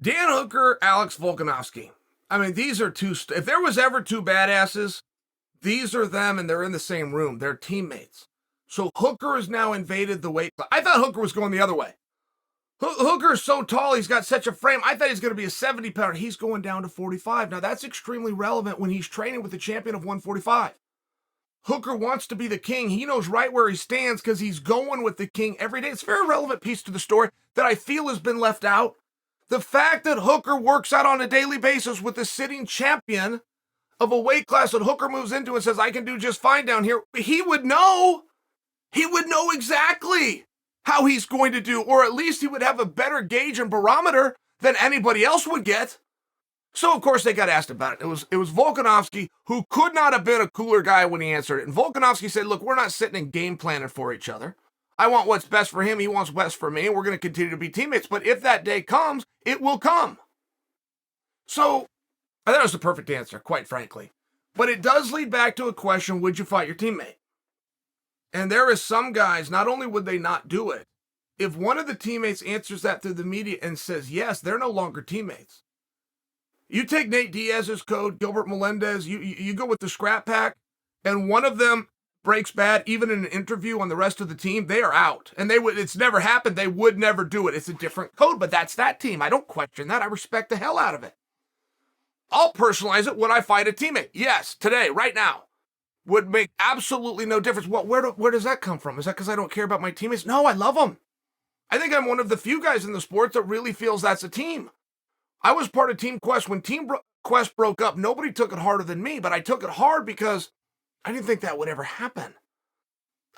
Dan Hooker, Alex Volkanovski. I mean, these are two. If there was ever two badasses, these are them, and they're in the same room. They're teammates. So Hooker has now invaded the weight class. I thought Hooker was going the other way. Hooker is so tall, he's got such a frame. I thought he's going to be a 70-pounder. He's going down to 45. Now, that's extremely relevant when he's training with the champion of 145. Hooker wants to be the king. He knows right where he stands because he's going with the king every day. It's a very relevant piece to the story that I feel has been left out. The fact that Hooker works out on a daily basis with the sitting champion of a weight class that Hooker moves into and says, I can do just fine down here, he would know. He would know exactly how he's going to do, or at least he would have a better gauge and barometer than anybody else would get. So, of course, they got asked about it. It was Volkanovski, who could not have been a cooler guy when he answered it. And Volkanovski said, look, we're not sitting and game planning for each other. I want what's best for him. He wants best for me. And we're going to continue to be teammates. But if that day comes, it will come. So, I thought it was the perfect answer, quite frankly. But it does lead back to a question, would you fight your teammate? And there is some guys, not only would they not do it, if one of the teammates answers that through the media and says yes, they're no longer teammates. You take Nate Diaz's code, Gilbert Melendez, you go with the scrap pack, and one of them breaks bad, even in an interview on the rest of the team, they are out. And it's never happened. They would never do it. It's a different code, but that's that team. I don't question that. I respect the hell out of it. I'll personalize it. Would I fight a teammate? Yes, today, right now. Would make absolutely no difference. Well, where does that come from? Is that because I don't care about my teammates? No, I love them. I think I'm one of the few guys in the sport that really feels that's a team. I was part of Team Quest. When Team Quest broke up, nobody took it harder than me, but I took it hard because I didn't think that would ever happen.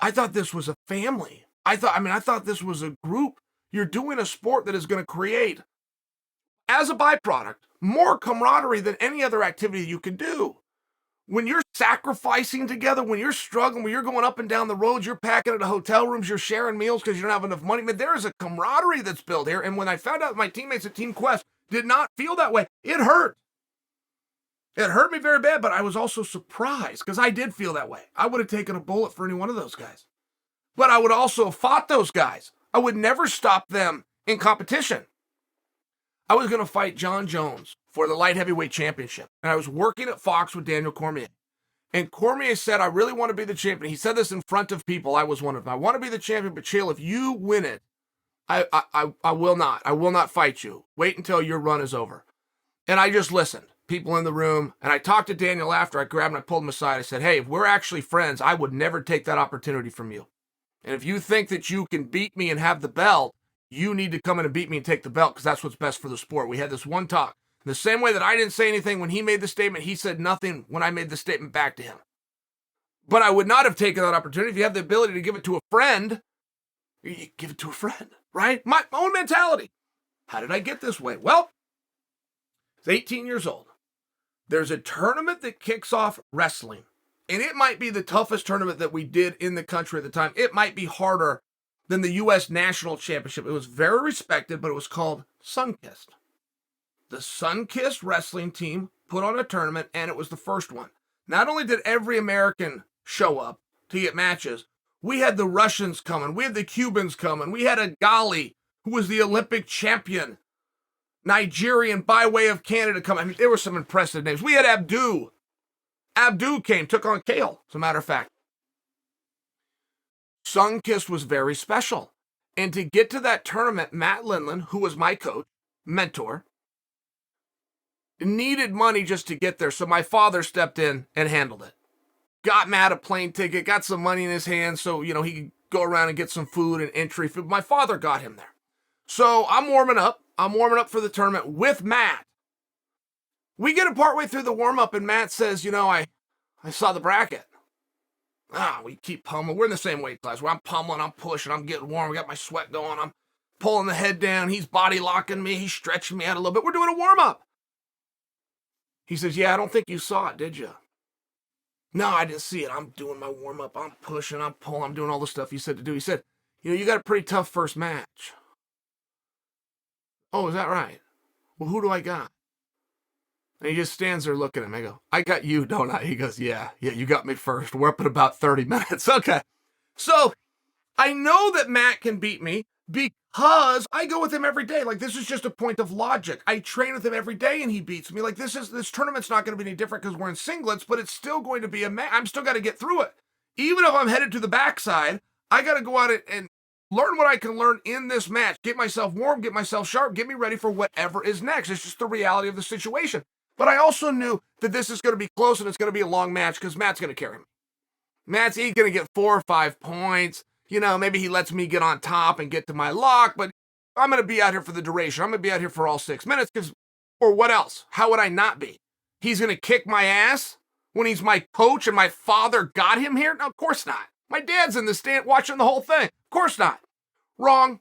I thought this was a family. I thought this was a group. You're doing a sport that is going to create, as a byproduct, more camaraderie than any other activity you can do. When you're sacrificing together, when you're struggling, when you're going up and down the roads, you're packing into hotel rooms, you're sharing meals because you don't have enough money. Man, there is a camaraderie that's built here. And when I found out my teammates at Team Quest did not feel that way, it hurt. It hurt me very bad, but I was also surprised because I did feel that way. I would have taken a bullet for any one of those guys. But I would also have fought those guys. I would never stop them in competition. I was going to fight Jon Jones for the light heavyweight championship. And I was working at Fox with Daniel Cormier. And Cormier said, I really want to be the champion. He said this in front of people. I was one of them. I want to be the champion, but Chael, if you win it, I will not. I will not fight you. Wait until your run is over. And I just listened. People in the room. And I talked to Daniel after. I grabbed him, I pulled him aside. I said, hey, if we're actually friends, I would never take that opportunity from you. And if you think that you can beat me and have the belt, you need to come in and beat me and take the belt because that's what's best for the sport. We had this one talk. The same way that I didn't say anything when he made the statement, he said nothing when I made the statement back to him. But I would not have taken that opportunity. If you have the ability to give it to a friend, you give it to a friend, right? My own mentality. How did I get this way? Well, I was 18 years old. There's a tournament that kicks off wrestling. And it might be the toughest tournament that we did in the country at the time. It might be harder than the U.S. National Championship. It was very respected, but it was called Sunkist. The Sunkist wrestling team put on a tournament, and it was the first one. Not only did every American show up to get matches, we had the Russians coming, we had the Cubans coming, we had a Ghali, who was the Olympic champion, Nigerian by way of Canada coming. I mean, there were some impressive names. We had Abdu. Abdu came, took on Chael, as a matter of fact. Sunkist was very special. And to get to that tournament, Matt Lindland, who was my coach, mentor, needed money just to get there. So my father stepped in and handled it. Got Matt a plane ticket, got some money in his hand so, he could go around and get some food and entry food. My father got him there. So I'm warming up. I'm warming up for the tournament with Matt. We get a partway through the warm-up and Matt says, I saw the bracket. We keep pummeling. We're in the same weight class where I'm pummeling, I'm pushing, I'm getting warm. We got my sweat going. I'm pulling the head down. He's body locking me. He's stretching me out a little bit. We're doing a warm-up. He says, yeah, I don't think you saw it, did you? No, I didn't see it. I'm doing my warm-up. I'm pushing, I'm pulling, I'm doing all the stuff he said to do. He said, you got a pretty tough first match. Oh, is that right? Well, who do I got? And he just stands there looking at me. I go, I got you, don't I? He goes, yeah, you got me first. We're up in about 30 minutes. Okay. So I know that Matt can beat me because I go with him every day. Like, this is just a point of logic. I train with him every day and he beats me. Like, this tournament's not going to be any different because we're in singlets, but it's still going to be I'm still got to get through it. Even if I'm headed to the backside, I got to go out and learn what I can learn in this match. Get myself warm, get myself sharp, get me ready for whatever is next. It's just the reality of the situation. But I also knew that this is going to be close and it's going to be a long match because Matt's going to carry me. He's going to get 4 or 5 points. You know, maybe he lets me get on top and get to my lock, but I'm going to be out here for the duration. I'm going to be out here for all 6 minutes or what else? How would I not be? He's going to kick my ass when he's my coach and my father got him here? No, of course not. My dad's in the stand watching the whole thing. Of course not. Wrong.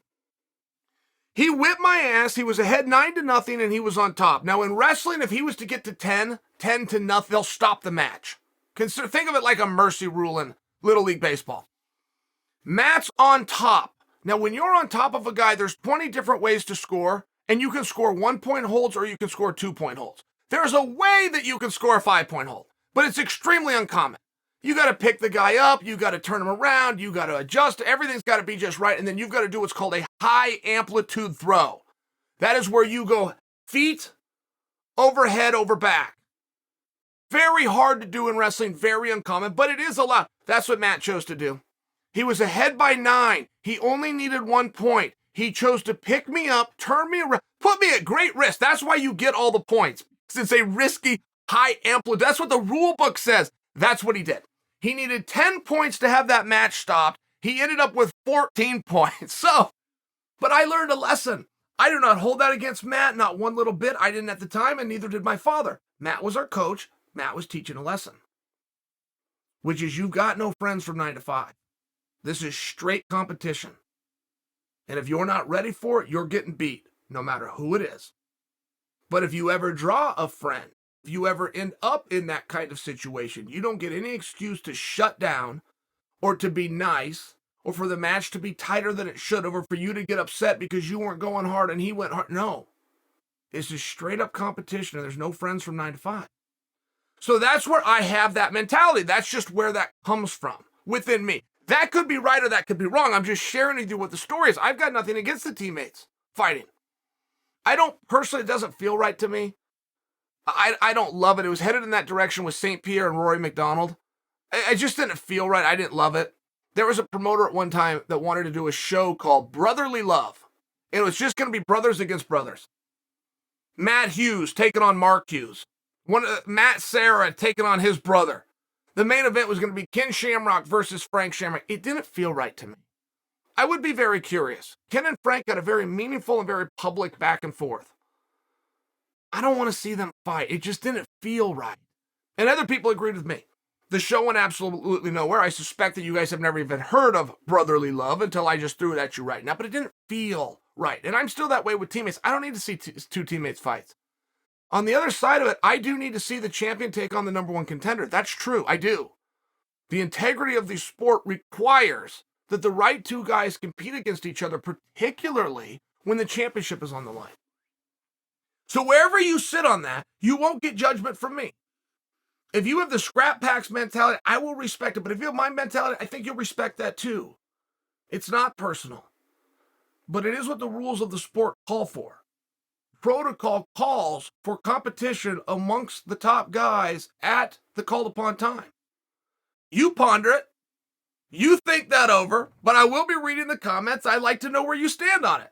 He whipped my ass. He was ahead 9-0 and he was on top. Now in wrestling, if he was to get to 10-0, they'll stop the match. Think of it like a mercy rule in Little League Baseball. Matt's on top. Now, when you're on top of a guy, there's 20 different ways to score, and you can score 1-point holds or you can score 2-point holds. There's a way that you can score a 5-point hold, but it's extremely uncommon. You got to pick the guy up, you got to turn him around, you got to adjust, everything's got to be just right, and then you've got to do what's called a high amplitude throw. That is where you go feet over head over back. Very hard to do in wrestling, very uncommon, but it is allowed. That's what Matt chose to do. He was ahead by 9. He only needed 1 point. He chose to pick me up, turn me around, put me at great risk. That's why you get all the points. It's a risky, high amplitude. That's what the rule book says. That's what he did. He needed 10 points to have that match stopped. He ended up with 14 points. But I learned a lesson. I do not hold that against Matt, not one little bit. I didn't at the time, and neither did my father. Matt was our coach. Matt was teaching a lesson, which is you've got no friends from 9 to 5. This is straight competition. And if you're not ready for it, you're getting beat, no matter who it is. But if you ever draw a friend, if you ever end up in that kind of situation, you don't get any excuse to shut down or to be nice or for the match to be tighter than it should have or for you to get upset because you weren't going hard and he went hard. No. This is straight up competition and there's no friends from 9 to 5. So that's where I have that mentality. That's just where that comes from within me. That could be right or that could be wrong. I'm just sharing with you what the story is. I've got nothing against the teammates fighting. I don't, personally, it doesn't feel right to me. I don't love it. It was headed in that direction with St. Pierre and Rory McDonald. It just didn't feel right. I didn't love it. There was a promoter at one time that wanted to do a show called Brotherly Love. It was just going to be brothers against brothers. Matt Hughes taking on Mark Hughes. Matt Serra taking on his brother. The main event was going to be Ken Shamrock versus Frank Shamrock. It didn't feel right to me. I would be very curious. Ken and Frank had a very meaningful and very public back and forth. I don't want to see them fight. It just didn't feel right. And other people agreed with me. The show went absolutely nowhere. I suspect that you guys have never even heard of Brotherly Love until I just threw it at you right now. But it didn't feel right. And I'm still that way with teammates. I don't need to see two teammates fight. On the other side of it, I do need to see the champion take on the number one contender. That's true. I do. The integrity of the sport requires that the right two guys compete against each other, particularly when the championship is on the line. So wherever you sit on that, you won't get judgment from me. If you have the scrap packs mentality, I will respect it. But if you have my mentality, I think you'll respect that too. It's not personal. But it is what the rules of the sport call for. Protocol calls for competition amongst the top guys at the called upon time. You ponder it. You think that over, but I will be reading the comments. I'd like to know where you stand on it.